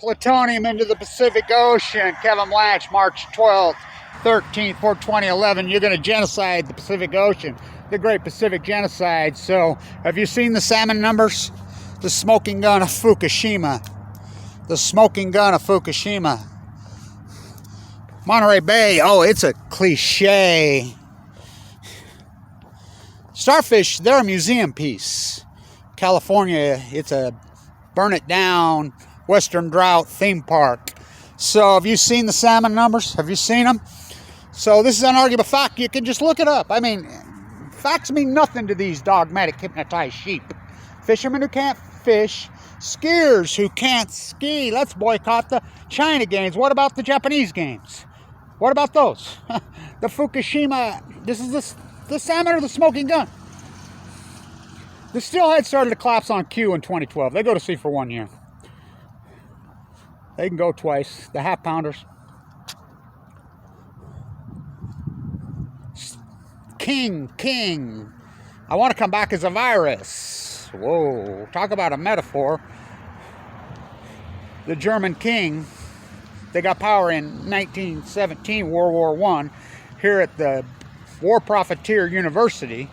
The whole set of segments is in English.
Plutonium into the Pacific Ocean. Kevin Blanch, March 12th, 13th, 2011. You're going to genocide the Pacific Ocean, the Great Pacific Genocide. So, have you seen the salmon numbers? The smoking gun of Fukushima. The smoking gun of Fukushima. Monterey Bay, oh, it's a cliche. Starfish, they're a museum piece. California, it's a burn it down, Western drought theme park. So have you seen the salmon numbers? Have you seen them? So this is an arguable fact. You can just look it up. I mean, facts mean nothing to these dogmatic, hypnotized sheep. Fishermen who can't fish, skiers who can't ski. Let's boycott the China games. What about the Japanese games? What about those? The Fukushima, this is the salmon or the smoking gun. The steelhead started to collapse on cue in 2012. They go to sea for 1 year. They can go twice. The half pounders. King. I want to come back as a virus. Whoa, talk about a metaphor. The German king, they got power in 1917, World War I, here at the War Profiteer University.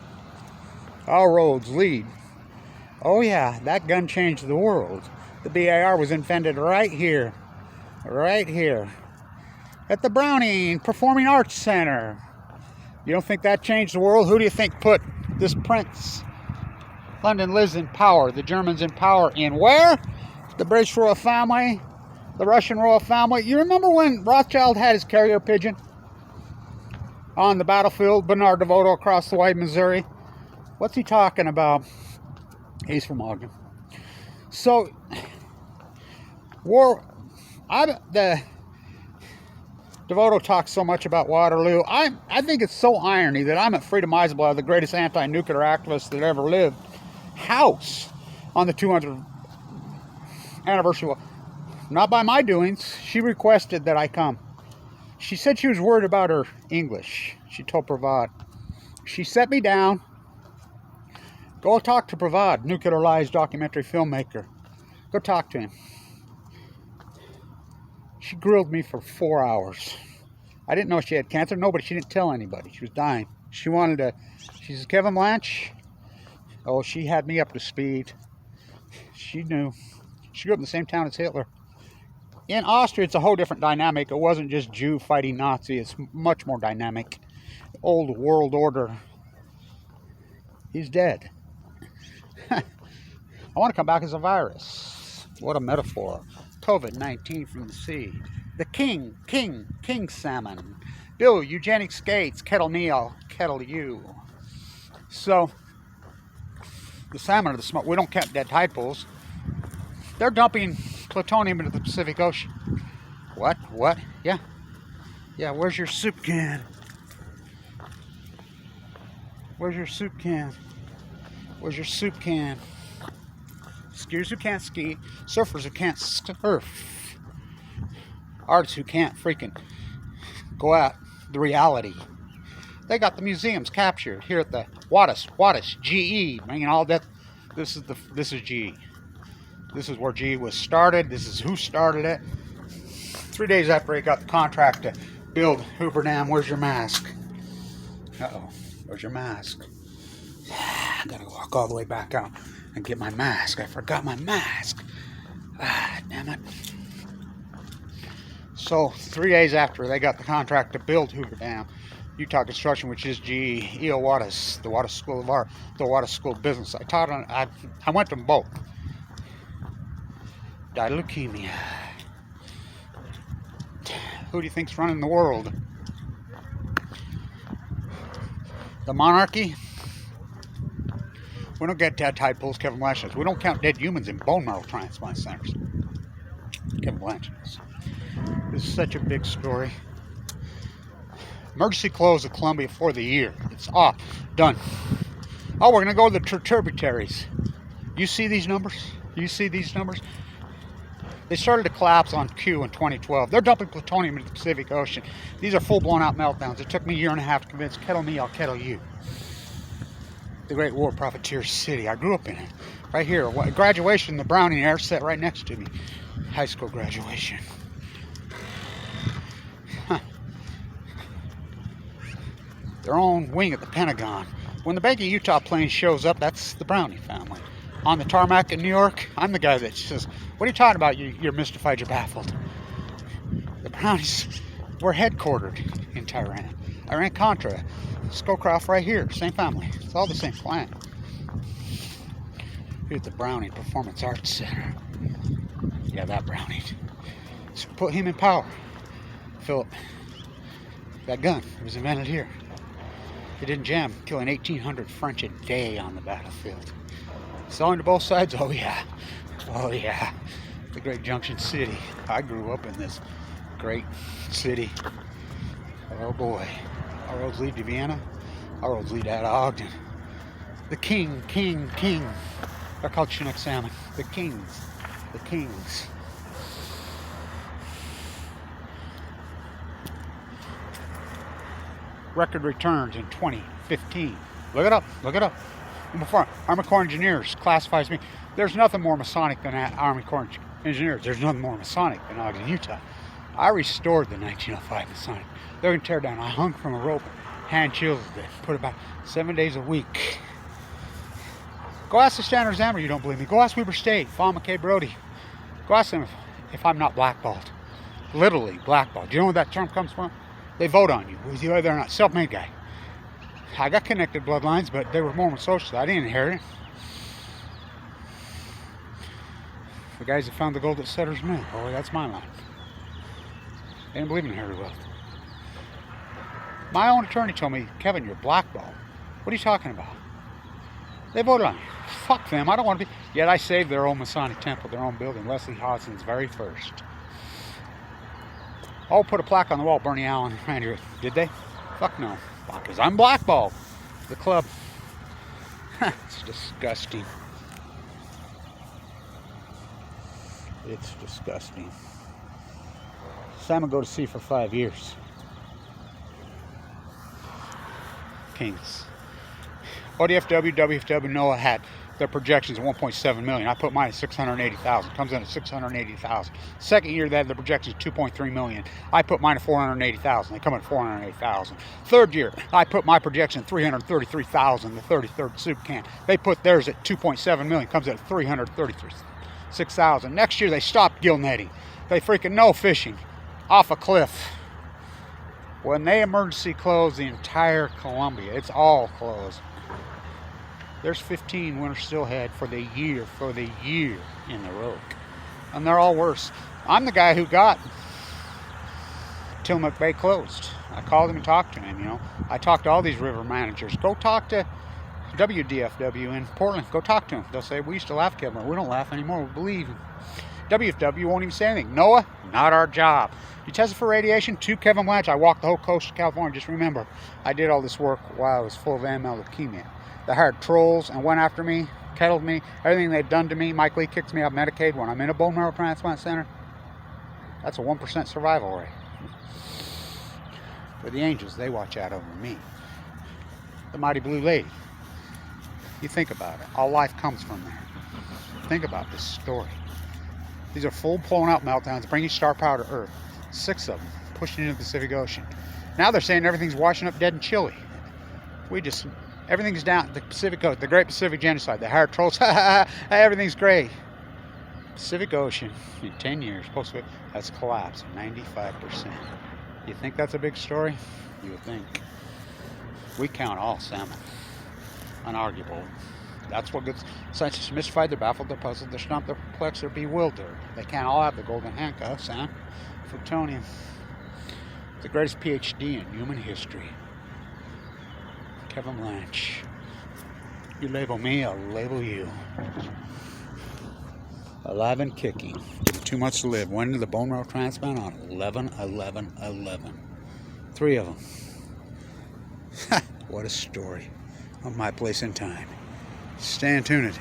All roads lead. Oh yeah, that gun changed the world. The BAR was invented right here. Right here. At the Browning Performing Arts Center. You don't think that changed the world? Who do you think put this Prince London Liz in power? The Germans in power in where? The British royal family? The Russian royal family? You remember when Rothschild had his carrier pigeon on the battlefield? Bernard DeVoto across the white Missouri? What's he talking about? He's from Ogden. So, the DeVoto talks so much about Waterloo. I think it's so irony that I'm at Freedom Eisenblatt, the greatest anti-nuclear activist that ever lived, house on the 200th anniversary. Not by my doings. She requested that I come. She said she was worried about her English. She told Pravad. She set me down. Go talk to Pravad, Nuclear Lies documentary filmmaker. Go talk to him. She grilled me for 4 hours. I didn't know she had cancer. She didn't tell anybody. She was dying. She says, Kevin Blanch? Oh, she had me up to speed. She knew. She grew up in the same town as Hitler. In Austria, it's a whole different dynamic. It wasn't just Jew fighting Nazi. It's much more dynamic. Old world order. He's dead. I want to come back as a virus. What a metaphor. COVID-19 from the sea. The king salmon. Bill, eugenic skates, kettle Neil, kettle you. So, the salmon are the smoke. We don't count dead tide pools. They're dumping plutonium into the Pacific Ocean. What? Yeah, where's your soup can? Where's your soup can? Skiers who can't ski, surfers who can't surf, artists who can't freaking go out the reality. They got the museums captured here at the Wattis, GE, bringing all that. This is GE. This is where GE was started. This is who started it. 3 days after he got the contract to build Hoover Dam. Where's your mask? Uh-oh, where's your mask? I gotta walk all the way back out and get my mask. I forgot my mask. Damn it. So 3 days after they got the contract to build Hoover Dam, Utah Construction, which is GE, E.O. Wattis, the Wattis School of Art, the Wattis School of Business. I went to them both. Died of leukemia. Who do you think's running the world? The monarchy? We don't get dead tide pools, Kevin Blanch says. We don't count dead humans in bone marrow transplant centers. Kevin Blanch says. This is such a big story. Emergency close of Columbia for the year. It's off. Done. Oh, we're going to go to the tributaries. You see these numbers? They started to collapse on cue in 2012. They're dumping plutonium into the Pacific Ocean. These are full-blown out meltdowns. It took me a year and a half to convince kettle me, I'll kettle you. The great war profiteer city. I grew up in it. Right here. Graduation, the Browning Air set right next to me. high school graduation. Huh. Their own wing at the Pentagon. When the Bank of Utah plane shows up, that's the Brownie family. On the tarmac in New York, I'm the guy that says, what are you talking about? You're mystified, you're baffled. The Brownies were headquartered in Tehran. Iran-Contra, Scowcroft right here, same family. It's all the same clan. Here's the Brownie Performance Arts Center. Yeah, that Brownie. So put him in power. Philip, that gun, it was invented here. It didn't jam, killing 1,800 French a day on the battlefield. Selling to both sides? Oh yeah. Oh yeah. The great Junction City. I grew up in this great city. Oh boy. Our roads lead to Vienna. Our roads lead out of Ogden. The king. They're called Chinook salmon. The kings. The kings. Record returns in 2015. Look it up. Look it up. Before Army Corps Engineers classifies me. There's nothing more Masonic than Army Corps Engineers. There's nothing more Masonic than Ogden, Utah. I restored the 1905 Masonic. They're going to tear down. I hung from a rope, hand chilled it, put about 7 days a week. Go ask the Standard Examiner, you don't believe me. Go ask Weber State, Fawn McKay Brody. Go ask them if I'm not blackballed. Literally blackballed. Do you know where that term comes from? They vote on you, whether or not. Self-made guy. I got connected bloodlines, but they were Mormon socialists. I didn't inherit it. The guys that found the gold at Sutter's Mill. Oh, that's my line. They didn't believe in inherited wealth. My own attorney told me, Kevin, you're blackballed. What are you talking about? They voted on you. Fuck them. I don't want to be. Yet I saved their own Masonic temple, their own building, Leslie Hodson's very first. Oh, put a plaque on the wall, Bernie Allen and Randy. Did they? Fuck no. Because I'm blackballed. The club. It's disgusting. It's disgusting. Salmon go to sea for 5 years. Kings. ODFW, WFW, NOAA had their projections at 1.7 million. I put mine at 680,000. Comes in at 680,000. Second year, they had the projections 2.3 million. I put mine at 480,000. They come in at 480,000. Third year, I put my projection at 333,000. The 33rd soup can. They put theirs at 2.7 million. Comes in at 336,000. Next year, they stopped gill netting. They freaking no fishing off a cliff. When they emergency closed the entire Columbia, it's all closed. There's 15 winter stillhead for the year in the Rogue. And they're all worse. I'm the guy who got Tillamook Bay closed. I called him and talked to him, you know. I talked to all these river managers. Go talk to WDFW in Portland. Go talk to them. They'll say, we used to laugh, Kevin. We don't laugh anymore. We believe. WFW won't even say anything. NOAA, not our job. You tested for radiation? To Kevin Blanche. I walked the whole coast of California. Just remember, I did all this work while I was full of AML leukemia. They hired trolls and went after me, kettled me, everything they've done to me. Mike Lee kicks me out of Medicaid when I'm in a bone marrow transplant center. That's a 1% survival rate. For the angels, they watch out over me. The mighty blue lady. You think about it. All life comes from there. Think about this story. These are full blown out meltdowns bringing star power to Earth. 6 of them pushed into the Pacific Ocean. Now they're saying everything's washing up dead in Chile. Everything's down the Pacific Ocean, the Great Pacific Genocide. They hired trolls. Everything's gray. Pacific Ocean in 10 years, that's collapsed 95%. You think that's a big story? You would think. We count all salmon. Unarguable. That's what gets scientists mystified, they're baffled, they're puzzled, they're stumped, they're perplexed, they're bewildered. They can't all have the golden handcuffs, huh? Plutonium. The greatest PhD in human history. Kevin Blanche. You label me, I'll label you. Alive and kicking. Given 2 months to live. Went into the bone marrow transplant on 11/11/11. 3 of them. What a story. Of my place in time. Stay tuned.